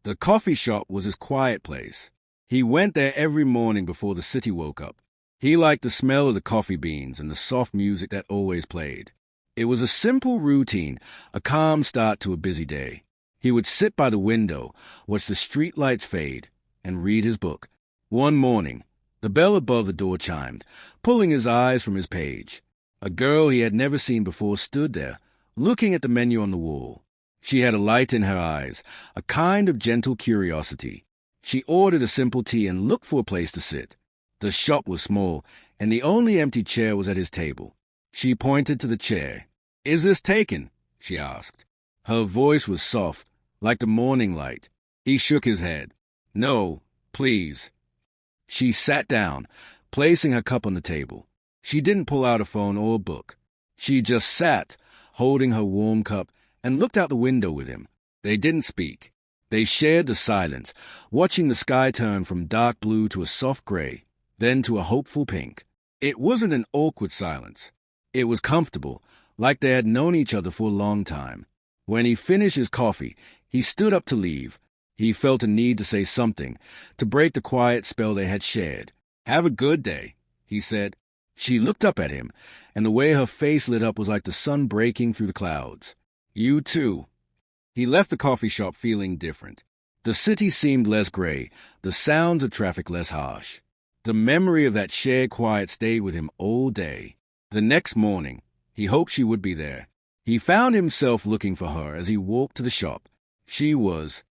The coffee shop was his quiet place. He went there every morning before the city woke up. He liked the smell of the coffee beans and the soft music that always played. It was a simple routine, a calm start to a busy day. He would sit by the window, watch the street lights fade, and read his book. One morning, the bell above the door chimed, pulling his eyes from his page. A girl he had never seen before stood there, looking at the menu on the wall. She had a light in her eyes, a kind of gentle curiosity. She ordered a simple tea and looked for a place to sit. The shop was small, and the only empty chair was at his table. She pointed to the chair. "Is this taken?" she asked. Her voice was soft, like the morning light. He shook his head. "No, please." She sat down, placing her cup on the table. She didn't pull out a phone or a book. She just sat, holding her warm cup, and looked out the window with him. They didn't speak. They shared the silence, watching the sky turn from dark blue to a soft gray, then to a hopeful pink. It wasn't an awkward silence. It was comfortable, like they had known each other for a long time. When he finished his coffee, he stood up to leave. He felt a need to say something, to break the quiet spell they had shared. "Have a good day," he said. She looked up at him, and the way her face lit up was like the sun breaking through the clouds. "You too." He left the coffee shop feeling different. The city seemed less gray, the sounds of traffic less harsh. The memory of that shared quiet stayed with him all day. The next morning, he hoped she would be there. He found himself looking for her as he walked to the shop. She was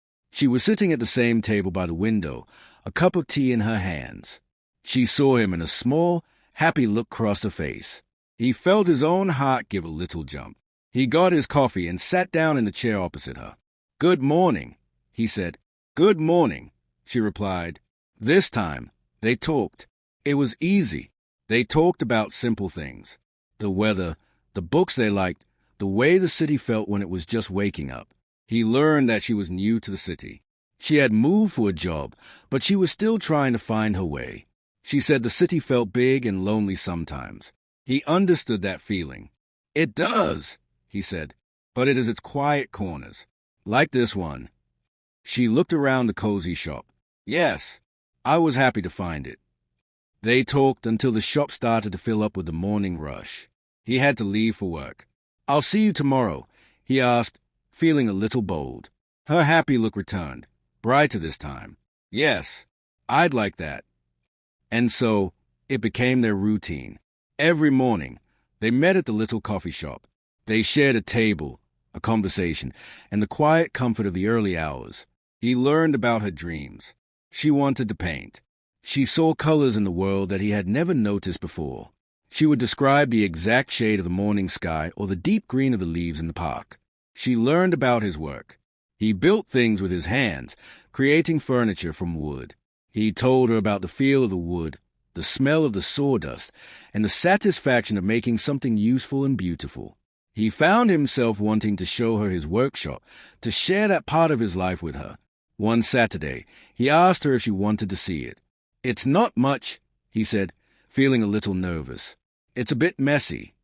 sitting at the same table by the window, a cup of tea in her hands. She saw him, and a small, happy look crossed her face. He felt his own heart give a little jump. He got his coffee and sat down in the chair opposite her. "Good morning," he said. "Good morning," she replied. This time, they talked. It was easy. They talked about simple things. The weather, the books they liked, the way the city felt when it was just waking up. He learned that she was new to the city. She had moved for a job, but she was still trying to find her way. She said the city felt big and lonely sometimes. He understood that feeling. "It does," he said, "but it is its quiet corners, like this one." She looked around the cozy shop. "Yes, I was happy to find it." They talked until the shop started to fill up with the morning rush. He had to leave for work. "I'll see you tomorrow," he asked, feeling a little bold. Her happy look returned, brighter this time. "Yes, I'd like that." And so, it became their routine. Every morning, they met at the little coffee shop. They shared a table, a conversation, and the quiet comfort of the early hours. He learned about her dreams. She wanted to paint. She saw colors in the world that he had never noticed before. She would describe the exact shade of the morning sky or the deep green of the leaves in the park. She learned about his work. He built things with his hands, creating furniture from wood. He told her about the feel of the wood, the smell of the sawdust, and the satisfaction of making something useful and beautiful. He found himself wanting to show her his workshop, to share that part of his life with her. One Saturday, he asked her if she wanted to see it. "It's not much," he said, feeling a little nervous. "It's a bit messy."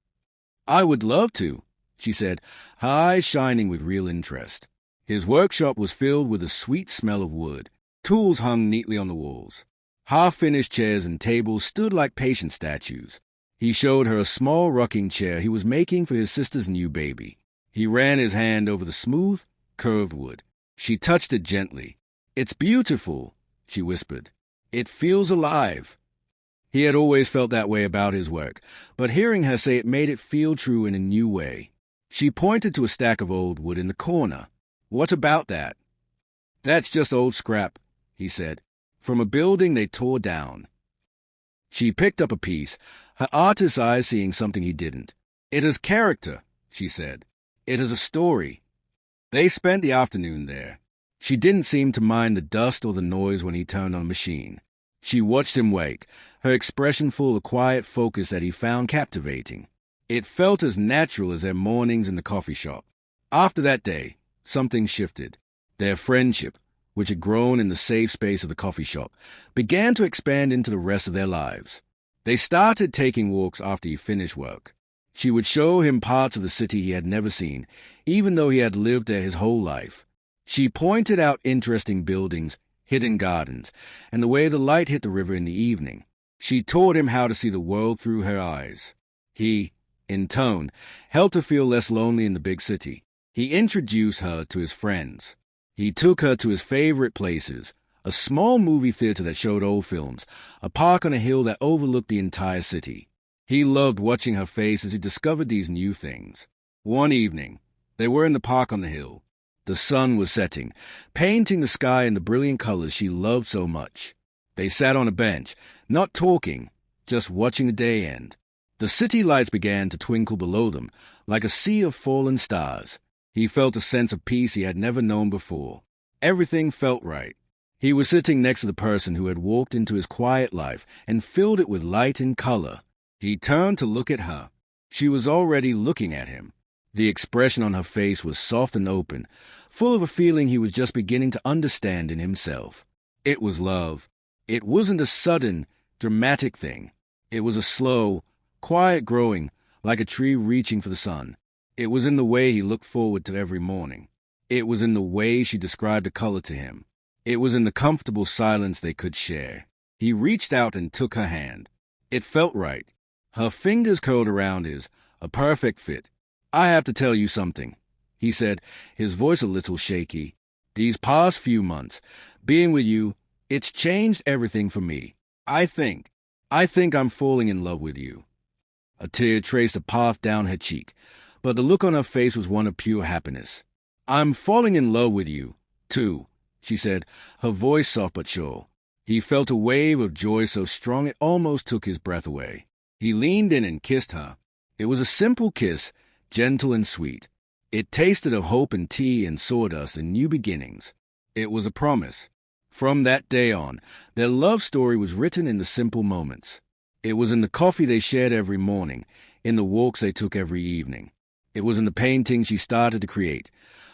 "I would love to," she said, her eyes shining with real interest. His workshop was filled with the sweet smell of wood. Tools hung neatly on the walls. Half-finished chairs and tables stood like patient statues. He showed her a small rocking chair he was making for his sister's new baby. He ran his hand over the smooth, curved wood. She touched it gently. "It's beautiful," she whispered. "It feels alive." He had always felt that way about his work, but hearing her say it made it feel true in a new way. She pointed to a stack of old wood in the corner. "What about that?" "That's just old scrap," he said, "from a building they tore down." She picked up a piece, her artist's eyes seeing something he didn't. "It has character," she said. "It has a story." They spent the afternoon there. She didn't seem to mind the dust or the noise when he turned on the machine. She watched him work, her expression full of quiet focus that he found captivating. It felt as natural as their mornings in the coffee shop. After that day, something shifted. Their friendship, which had grown in the safe space of the coffee shop, began to expand into the rest of their lives. They started taking walks after he finished work. She would show him parts of the city he had never seen, even though he had lived there his whole life. She pointed out interesting buildings, hidden gardens, and the way the light hit the river in the evening. She taught him how to see the world through her eyes. He, in turn, helped her feel less lonely in the big city. He introduced her to his friends. He took her to his favorite places, a small movie theater that showed old films, a park on a hill that overlooked the entire city. He loved watching her face as he discovered these new things. One evening, they were in the park on the hill. The sun was setting, painting the sky in the brilliant colors she loved so much. They sat on a bench, not talking, just watching the day end. The city lights began to twinkle below them, like a sea of fallen stars. He felt a sense of peace he had never known before. Everything felt right. He was sitting next to the person who had walked into his quiet life and filled it with light and color. He turned to look at her. She was already looking at him. The expression on her face was soft and open, full of a feeling he was just beginning to understand in himself. It was love. It wasn't a sudden, dramatic thing. It was a slow, quiet growing, like a tree reaching for the sun. It was in the way he looked forward to every morning. It was in the way she described the color to him. It was in the comfortable silence they could share. He reached out and took her hand. It felt right. Her fingers curled around his, a perfect fit. "I have to tell you something," he said, his voice a little shaky. "These past few months, being with you, it's changed everything for me. I think I'm falling in love with you." A tear traced a path down her cheek, but the look on her face was one of pure happiness. "I'm falling in love with you, too," she said, her voice soft but sure. He felt a wave of joy so strong it almost took his breath away. He leaned in and kissed her. It was a simple kiss, gentle and sweet. It tasted of hope and tea and sawdust and new beginnings. It was a promise. From that day on, their love story was written in the simple moments. It was in the coffee they shared every morning, in the walks they took every evening. It was in the paintings she started to create,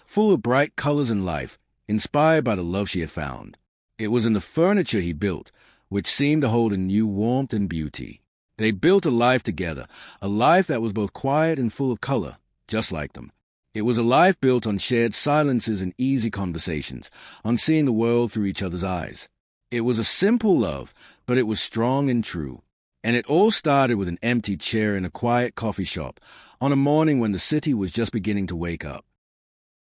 full of bright colors and life, inspired by the love she had found. It was in the furniture he built, which seemed to hold a new warmth and beauty. They built a life together, a life that was both quiet and full of color, just like them. It was a life built on shared silences and easy conversations, on seeing the world through each other's eyes. It was a simple love, but it was strong and true. And it all started with an empty chair in a quiet coffee shop on a morning when the city was just beginning to wake up.